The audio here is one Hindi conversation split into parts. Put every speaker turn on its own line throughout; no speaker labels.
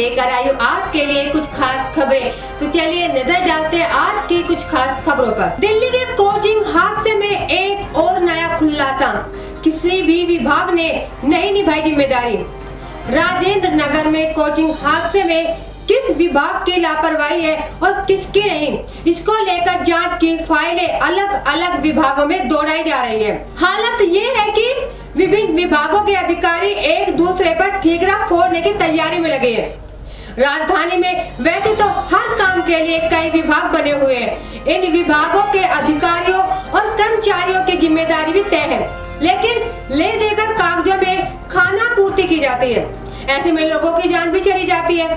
लेकर आई हूँ आपके लिए कुछ खास खबरें। तो चलिए नजर डालते हैं आज की कुछ खास खबरों पर। दिल्ली के कोचिंग हादसे में एक और नया खुलासा, किसी भी विभाग ने नहीं निभाई जिम्मेदारी। राजेंद्र नगर में कोचिंग हादसे में किस विभाग की लापरवाही है और किसकी नहीं, इसको लेकर जांच की फाइलें अलग अलग विभागों में दौड़ाई जा रही है। हालत ये है कि विभिन्न विभागों के अधिकारी एक दूसरे पर ठीकरा फोड़ने की तैयारी में लगे हैं। राजधानी में वैसे तो हर काम के लिए कई विभाग बने हुए हैं। इन विभागों के अधिकारियों और कर्मचारियों की जिम्मेदारी भी तय है, लेकिन ले देकर कागजों में खाना पूर्ति की जाती है। ऐसे में लोगों की जान भी चली जाती है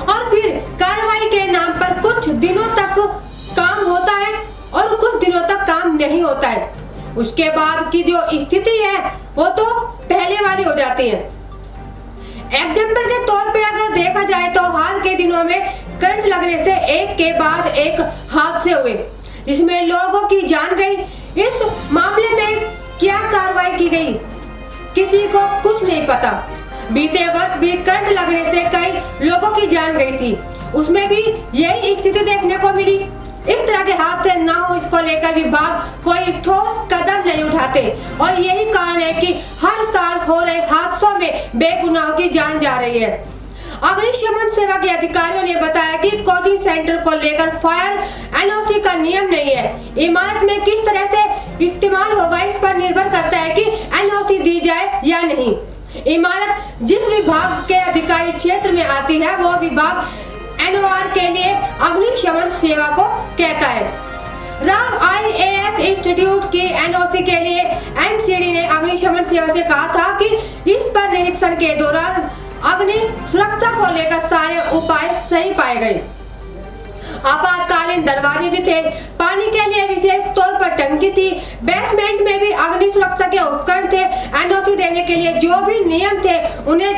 और फिर कार्रवाई के नाम पर कुछ दिनों तक काम होता है और कुछ दिनों तक काम नहीं होता है। उसके बाद की जो स्थिति है वो तो पहले वाली हो जाती है। एग्जाम्पल के तौर पे अगर देखा जाए तो हाल के दिनों में करंट लगने से एक के बाद एक हादसे हुए जिसमें लोगों की जान गई। इस मामले में क्या कार्रवाई की गई किसी को कुछ नहीं पता। बीते वर्ष भी करंट लगने से कई लोगों की जान गई थी, उसमें भी यही स्थिति देखने को मिली। इस तरह के हादसे न हो इसको लेकर विभाग कोई ठोस कदम नहीं उठाते और यही कारण है कि हर साल हो रहे हादसों में बेगुनाहों की जान जा रही है। अग्निशमन सेवा के अधिकारियों ने बताया कि कोचिंग सेंटर को लेकर फायर एनओसी का नियम नहीं है। इमारत में किस तरह से इस्तेमाल होगा इस पर निर्भर करता है कि एनओसी दी जाए या नहीं। इमारत जिस विभाग के अधिकारी क्षेत्र में आती है वो विभाग एनओआर के लिए अग्निशमन सेवा को कहता है। राव आईएएस इंस्टीट्यूट की एनओसी के लिए एमसीडी ने अग्निशमन सेवा से कहा था कि इस पर निरीक्षण के दौरान अग्नि सुरक्षा को लेकर सारे उपाय सही पाए गए। आपातकालीन दरवाजे भी थे, पानी के लिए विशेष तौर पर टंकी थी, बेसमेंट में भी अग्नि सुरक्षा के उपकरण थे। एनओसी देने के लिए जो भी नियम थे उन्हें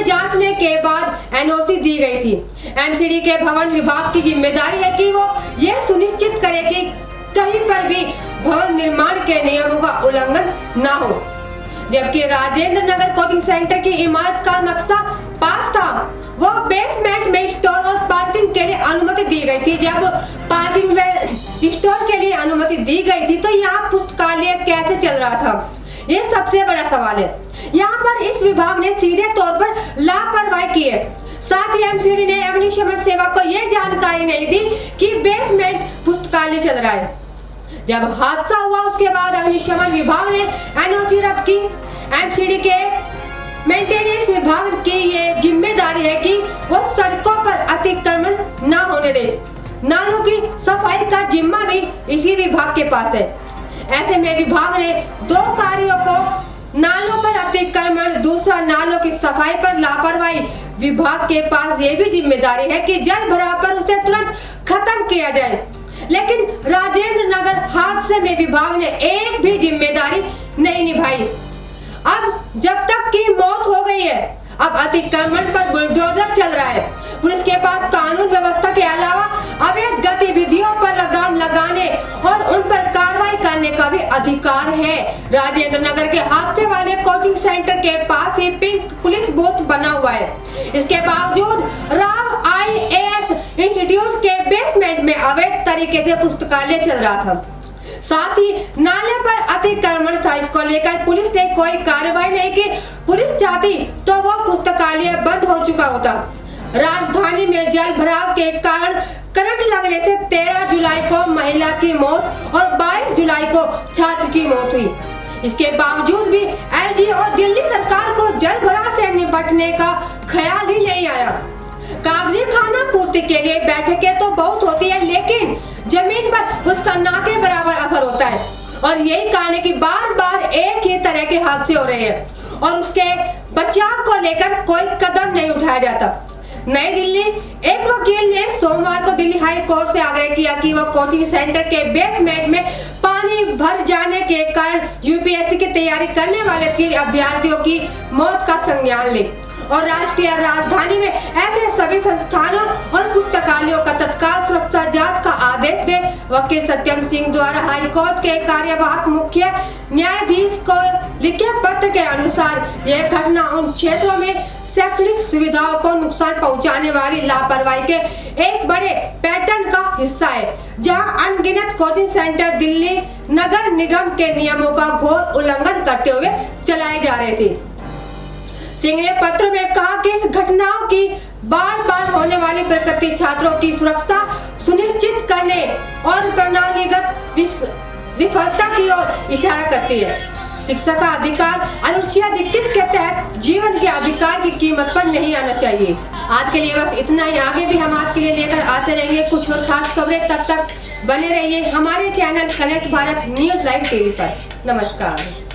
जांचने के बाद एनओसी दी गई थी। एमसीडी के भवन विभाग की जिम्मेदारी है कि वो ये सुनिश्चित करे कि कहीं पर भी भवन निर्माण के नियमों का उल्लंघन न हो। जबकि राजेंद्र नगर कोचिंग सेंटर की इमारत का नक्शा पास था, वो बेसमेंट में स्टोर और पार्किंग के लिए अनुमति दी गई थी। जब पार्किंग में स्टोर के लिए अनुमति दी गई थी तो यहाँ पुस्तकालय कैसे चल रहा था, ये सबसे बड़ा सवाल है। यहाँ पर इस विभाग ने सीधे तौर पर लापरवाही की है। साथ ही एमसीडी ने अग्निशमन सेवा को यह जानकारी नहीं दी कि बेसमेंट पुस्तकालय चल रहा है। जब हादसा हुआ उसके बाद अग्निशमन विभाग ने एनओसी रद्द की। एमसीडी के मेंटेनेंस विभाग की ये जिम्मेदारी है कि वो सड़कों पर अतिक्रमण न होने दे। नालों की सफाई का जिम्मा भी इसी विभाग के पास है। ऐसे में विभाग ने दो कार्यों को, नालों पर अतिक्रमण, दूसरा नालों की सफाई पर लापरवाही। विभाग के पास ये भी जिम्मेदारी है कि जल भराव पर उसे तुरंत खत्म किया जाए, लेकिन राजेंद्र नगर हादसे में विभाग ने एक भी जिम्मेदारी नहीं निभाई। अब जब तक की मौत हो गई है, अब अतिक्रमण पर बुलडोजर चल रहा है। पुलिस के पास कानून व्यवस्था के अलावा अवैध गतिविधियों पर लगाम लगाने और उन पर कार्रवाई करने का भी अधिकार है। राजेंद्र नगर के हादसे वाले कोचिंग सेंटर के पास ही पिंक पुलिस बूथ बना हुआ है। इसके बावजूद राव आईएएस इंस्टीट्यूट के बेसमेंट में अवैध तरीके से पुस्तकालय चल रहा था। साथ ही नाले पर अतिक्रमण था, इसको लेकर पुलिस ने कोई कार्रवाई नहीं की। पुलिस चाहती तो वो पुस्तकालय बंद हो चुका होता। राजधानी में जल भराव के कारण करंट लगने से 13 जुलाई को महिला की मौत और 22 जुलाई को छात्र की मौत हुई। इसके बावजूद भी एलजी और दिल्ली सरकार को जल भराव से निपटने का ख्याल ही नहीं आया। कागजी खाना पूर्ति के लिए बैठकें तो बहुत होती है, लेकिन जमीन पर उसका ना के बराबर असर होता है और यही कारण है कि बार बार एक ही तरह के हादसे हो रहे हैं और उसके बचाव को लेकर कोई कदम नहीं उठाया जाता। नई दिल्ली, एक वकील ने सोमवार को दिल्ली हाई कोर्ट से आग्रह किया कि वह कोचिंग सेंटर के बेसमेंट में पानी भर जाने के कारण यूपीएससी की तैयारी करने वाले 3 अभ्यर्थियों की मौत का संज्ञान ले और राष्ट्रीय राजधानी में ऐसे सभी संस्थानों और पुस्तकालयों का तत्काल सुरक्षा जांच का आदेश दे। वकील सत्यम सिंह द्वारा हाईकोर्ट के कार्यवाहक मुख्य न्यायाधीश को लिखे पत्र के अनुसार यह घटना उन क्षेत्रों में शैक्षणिक सुविधाओं को नुकसान पहुंचाने वाली लापरवाही के एक बड़े पैटर्न का हिस्सा है, जहां अनगिनत कोचिंग सेंटर दिल्ली नगर निगम के नियमों का घोर उल्लंघन करते हुए चलाए जा रहे थे। सिंह ने पत्र में कहा कि इस घटनाओं की बार बार होने वाली प्रकृति छात्रों की सुरक्षा सुनिश्चित करने और प्रणालीगत विफलता की ओर इशारा करती है। शिक्षा का अधिकार अनुच्छेद 21 के तहत जीवन के अधिकार की कीमत पर नहीं आना चाहिए। आज के लिए बस इतना ही। आगे भी हम आपके लिए लेकर आते रहेंगे कुछ और खास खबरें। तब तक बने रहिए हमारे channel connect Bharat news live TV पर। नमस्कार।